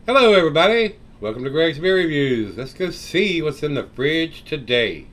Hello everybody, welcome to Gregsbeerreviews. Let's go see what's in the fridge today.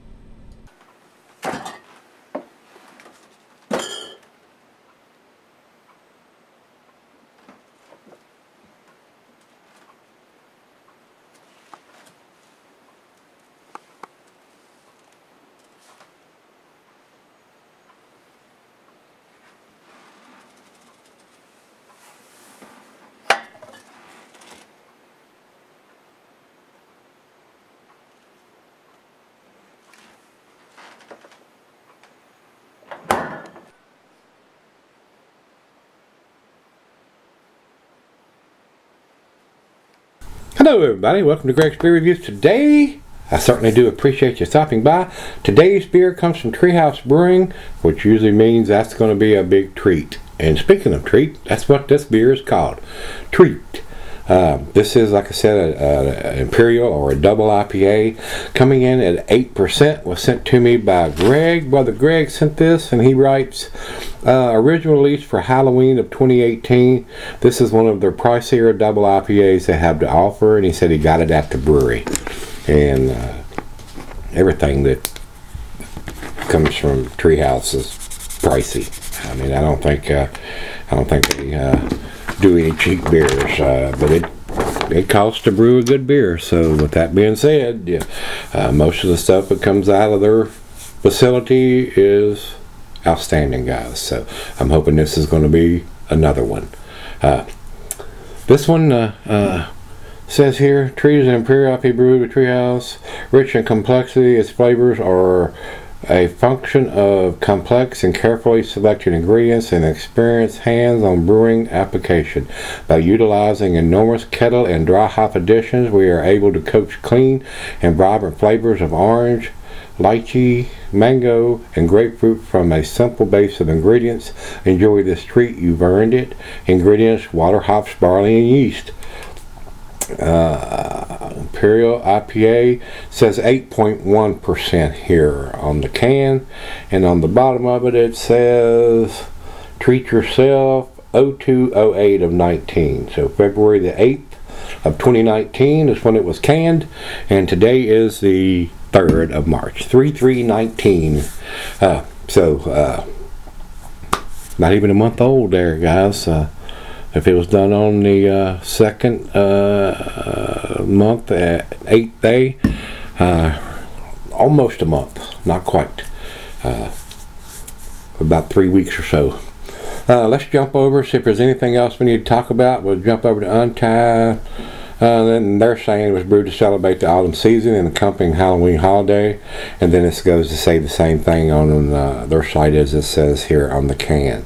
Hello everybody, welcome to Gregsbeerreviews. Today, I certainly do appreciate you stopping by. Today's beer comes from Treehouse Brewing, which usually means that's going to be a big treat. And speaking of treat, that's what this beer is called, Treat. This is, like I said, an Imperial or a double IPA, coming in at 8%. Was sent to me by Greg. Brother Greg sent this, and he writes, original release for Halloween of 2018. This is one of their pricier double IPAs they have to offer, and he said he got it at the brewery. And everything that comes from Treehouse is pricey. I mean, I don't think they do any cheap beers, but it costs to brew a good beer. So with that being said, yeah, most of the stuff that comes out of their facility is outstanding, guys. So I'm hoping this is going to be another one. This one says here, Treat is an Imperial IPA brewed with Treehouse, rich in complexity. Its flavors are a function of complex and carefully selected ingredients and experienced hands-on brewing application. By utilizing enormous kettle and dry hop additions, we are able to coax clean and vibrant flavors of orange, lychee, mango, and grapefruit from a simple base of ingredients. Enjoy this treat, you've earned it. Ingredients: water, hops, barley, and yeast. Imperial IPA says 8.1% here on the can, and on the bottom of it it says Treat Yourself 0208 of 19. So February the 8th of 2019 is when it was canned, and today is the 3rd of March, 3/3/19. Not even a month old there, guys. If it was done on the second month at 8th day, almost a month, not quite, about 3 weeks or so. Let's jump over, see if there's anything else we need to talk about. We'll jump over to Untied. Then they're saying it was brewed to celebrate the autumn season and accompanying Halloween holiday, and then it goes to say the same thing on their site as it says here on the can.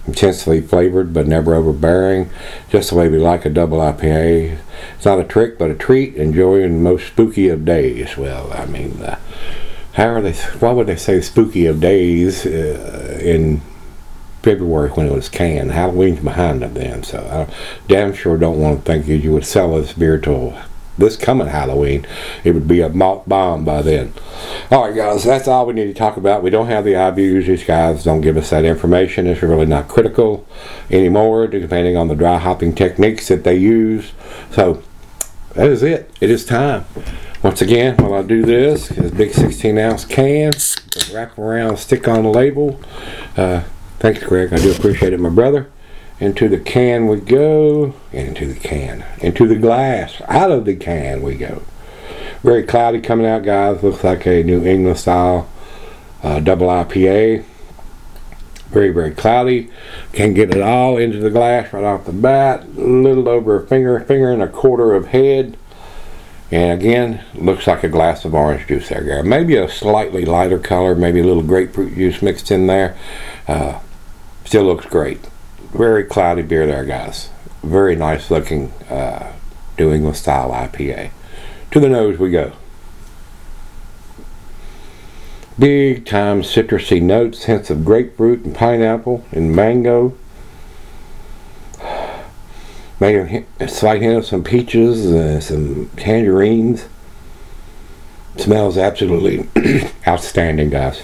Intensely flavored but never overbearing, just the way we like a double IPA. It's not a trick but a treat. Enjoying the most spooky of days. Well, I mean, why would they say spooky of days in February when it was canned? Halloween's behind them then, so I damn sure don't want to think you would sell this beer till this coming Halloween. It would be a malt bomb by then. Alright guys, that's all we need to talk about. We don't have the IBUs. These guys don't give us that information. It's really not critical anymore, depending on the dry hopping techniques that they use. So that is it. It is time. Once again, while I do this big 16-ounce can, wrap around, stick on the label. Thanks, Greg. I do appreciate it, my brother. Into the can we go, and into the can, into the glass, out of the can we go. Very cloudy coming out, guys. Looks like a New England style double IPA. Very, very cloudy. Can't get it all into the glass right off the bat. A little over a finger and a quarter of head. And again, looks like a glass of orange juice there, guys. Maybe a slightly lighter color, maybe a little grapefruit juice mixed in there. Still looks great. Very cloudy beer there, guys. Very nice looking New England style IPA. To the nose we go. Big time citrusy notes, hints of grapefruit and pineapple and mango. Maybe a slight hint of some peaches and some tangerines. Smells absolutely outstanding, guys.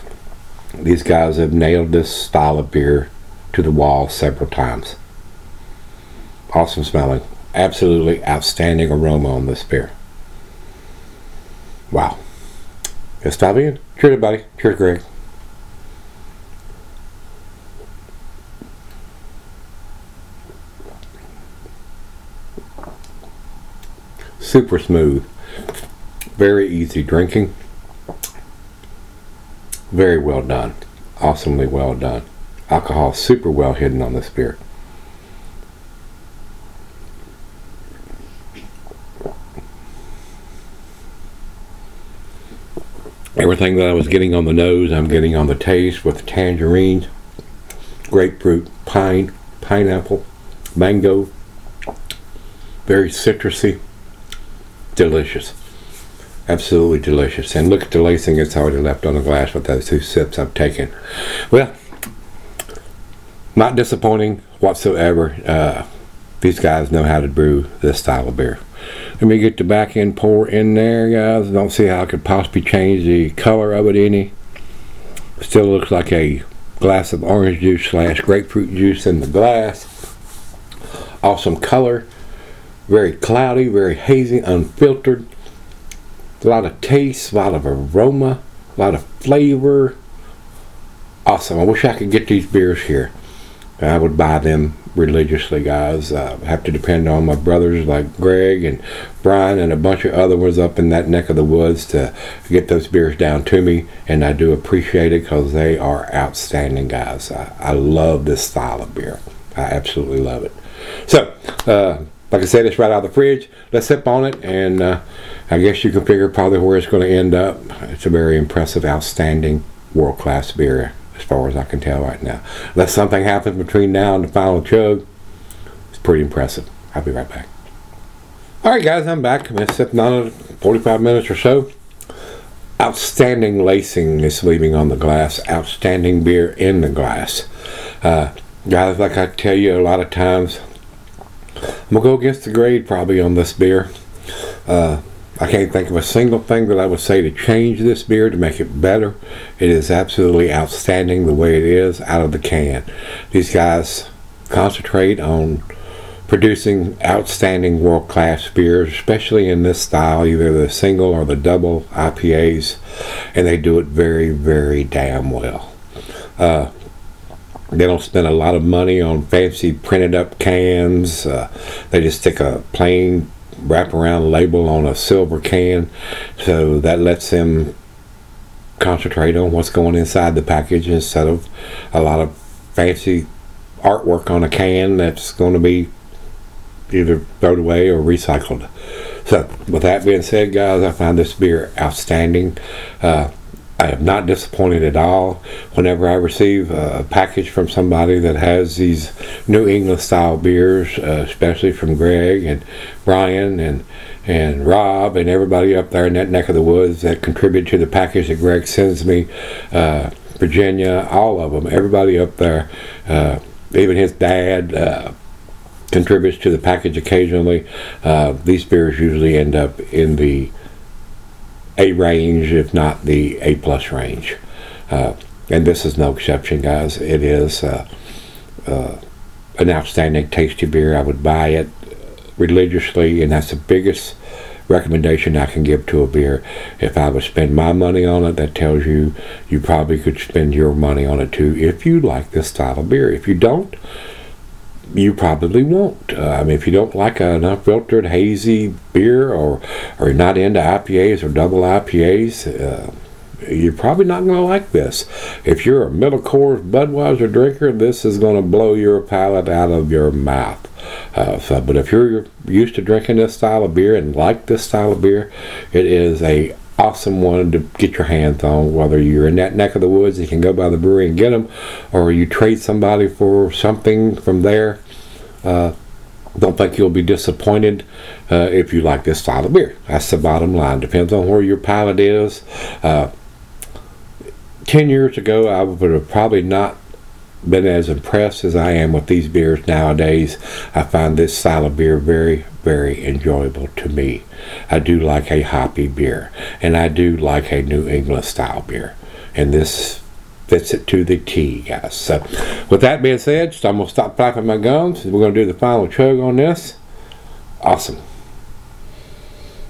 These guys have nailed this style of beer to the wall several times. Awesome smelling. absolutely outstanding aroma on this beer. Wow. Let's dive in. Cheers, everybody. Cheers, Greg. Super smooth. Very easy drinking. Very well done. Awesomely well done. Alcohol super well hidden on this beer. Everything that I was getting on the nose, I'm getting on the taste with tangerine, grapefruit, pine, pineapple, mango. Very citrusy. Delicious. Absolutely delicious. And look at the lacing, it's already left on the glass with those 2 sips I've taken. Well, not disappointing whatsoever. These guys know how to brew this style of beer. Let me get the back end pour in there, guys. Don't see how I could possibly change the color of it any. Still looks like a glass of orange juice / grapefruit juice in the glass. Awesome color. Very cloudy, very hazy, unfiltered. A lot of taste, a lot of aroma, a lot of flavor. Awesome. I wish I could get these beers here. I would buy them religiously, guys. I have to depend on my brothers like Greg and Brian and a bunch of other ones up in that neck of the woods to get those beers down to me, and I do appreciate it because they are outstanding, guys. I love this style of beer. I absolutely love it. So, like I said, it's right out of the fridge. Let's sip on it, and I guess you can figure probably where it's going to end up. It's a very impressive, outstanding, world-class beer, as far as I can tell right now. Unless something happens between now and the final chug, it's pretty impressive. I'll be right back. Alright, guys, I'm back. I've been sipping on it 45 minutes or so. Outstanding lacing is leaving on the glass. Outstanding beer in the glass. Guys, like I tell you a lot of times, I'm going to go against the grade probably on this beer. I can't think of a single thing that I would say to change this beer to make it better. It is absolutely outstanding the way it is out of the can. These guys concentrate on producing outstanding world-class beers, especially in this style, either the single or the double IPAs, and they do it very, very damn well. They don't spend a lot of money on fancy printed up cans. They just stick a plain wraparound label on a silver can, so that lets them concentrate on what's going inside the package instead of a lot of fancy artwork on a can that's going to be either thrown away or recycled. So with that being said, guys, I find this beer outstanding. I am not disappointed at all whenever I receive a package from somebody that has these New England style beers, especially from Greg and Brian and Rob and everybody up there in that neck of the woods that contribute to the package that Greg sends me. Virginia, all of them, everybody up there, even his dad contributes to the package occasionally. These beers usually end up in the A range, if not the A+ range, and this is no exception, guys. It is an outstanding, tasty beer. I would buy it religiously, and that's the biggest recommendation I can give to a beer. If I would spend my money on it, that tells you you probably could spend your money on it too if you like this style of beer. If you don't, you probably won't. I mean, if you don't like an unfiltered hazy beer, or you're not into IPAs or double IPAs, you're probably not going to like this. If you're a middle course Budweiser drinker, this is going to blow your palate out of your mouth. But if you're used to drinking this style of beer and like this style of beer, it is a awesome one to get your hands on. Whether you're in that neck of the woods, you can go by the brewery and get them, or you trade somebody for something from there. Don't think you'll be disappointed if you like this style of beer. That's the bottom line. Depends on where your palate is. 10 years ago, I would have probably not been as impressed as I am with these beers nowadays. I find this style of beer very, very enjoyable to me. I do like a hoppy beer, and I do like a New England style beer, and this fits it to the T, guys. So with that being said, I'm going to stop flapping my gums. We're going to do the final chug on this. Awesome.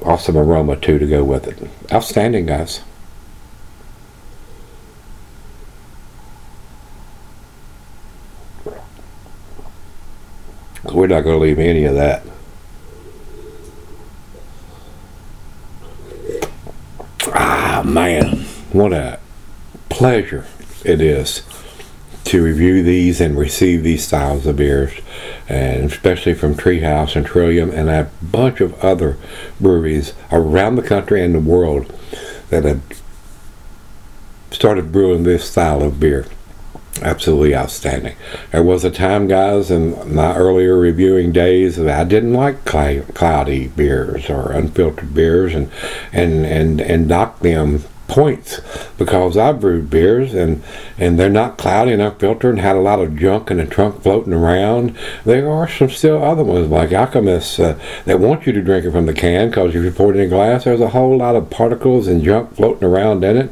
Awesome aroma too to go with it. Outstanding, guys. We're not going to leave any of that. Ah, man, what a pleasure it is to review these and receive these styles of beers, and especially from Treehouse and Trillium and a bunch of other breweries around the country and the world that have started brewing this style of beer. Absolutely outstanding. There was a time, guys, in my earlier reviewing days that I didn't like cloudy beers or unfiltered beers, and knock them points, because I brewed beers and they're not cloudy and unfiltered and had a lot of junk in the trunk floating around. There are some still other ones like Alchemist that want you to drink it from the can, because if you pour it in a glass, there's a whole lot of particles and junk floating around in it,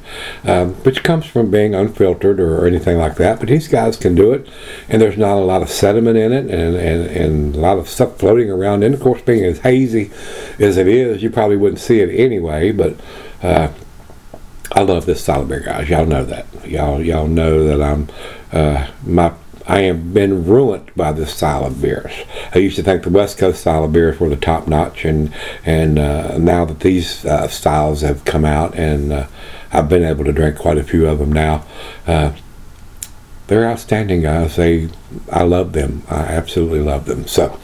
which comes from being unfiltered or anything like that. But these guys can do it, and there's not a lot of sediment in it, and a lot of stuff floating around in it. Of course, being as hazy as it is, you probably wouldn't see it anyway, but I love this style of beer, guys. Y'all know that. Y'all know that I have been ruined by this style of beers. I used to think the West Coast style of beers were the top notch, and now that these styles have come out, and I've been able to drink quite a few of them now, they're outstanding, guys. I love them. I absolutely love them. So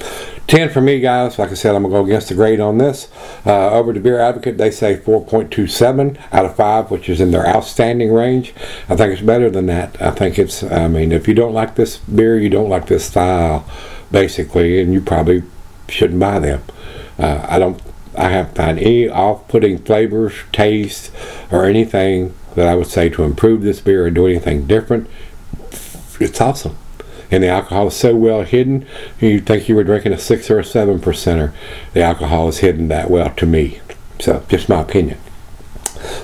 10 for me, guys. Like I said, I'm going to go against the grade on this. Over to Beer Advocate, they say 4.27 out of 5, which is in their outstanding range. I think it's better than that. I think it's, I mean, if you don't like this beer, you don't like this style, basically, and you probably shouldn't buy them. I haven't found any off-putting flavors, taste, or anything that I would say to improve this beer or do anything different. It's awesome. And the alcohol is so well hidden, you'd think you were drinking a 6 or a 7%er. The alcohol is hidden that well to me. So, just my opinion.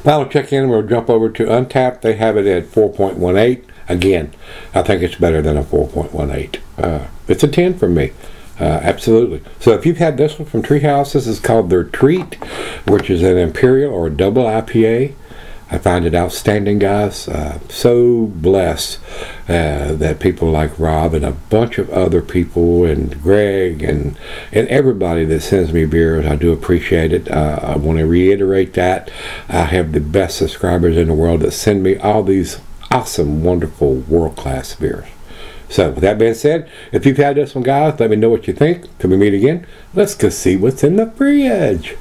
Final check-in, we'll jump over to Untapped. They have it at 4.18. Again, I think it's better than a 4.18. It's a 10 for me. Absolutely. So if you've had this one from Treehouse, this is called their Treat, which is an Imperial or a double IPA. I find it outstanding, guys. So blessed that people like Rob and a bunch of other people and Greg and everybody that sends me beers, I do appreciate it. I want to reiterate that. I have the best subscribers in the world that send me all these awesome, wonderful, world-class beers. So with that being said, if you've had this one, guys, let me know what you think. Till we meet again, let's go see what's in the fridge.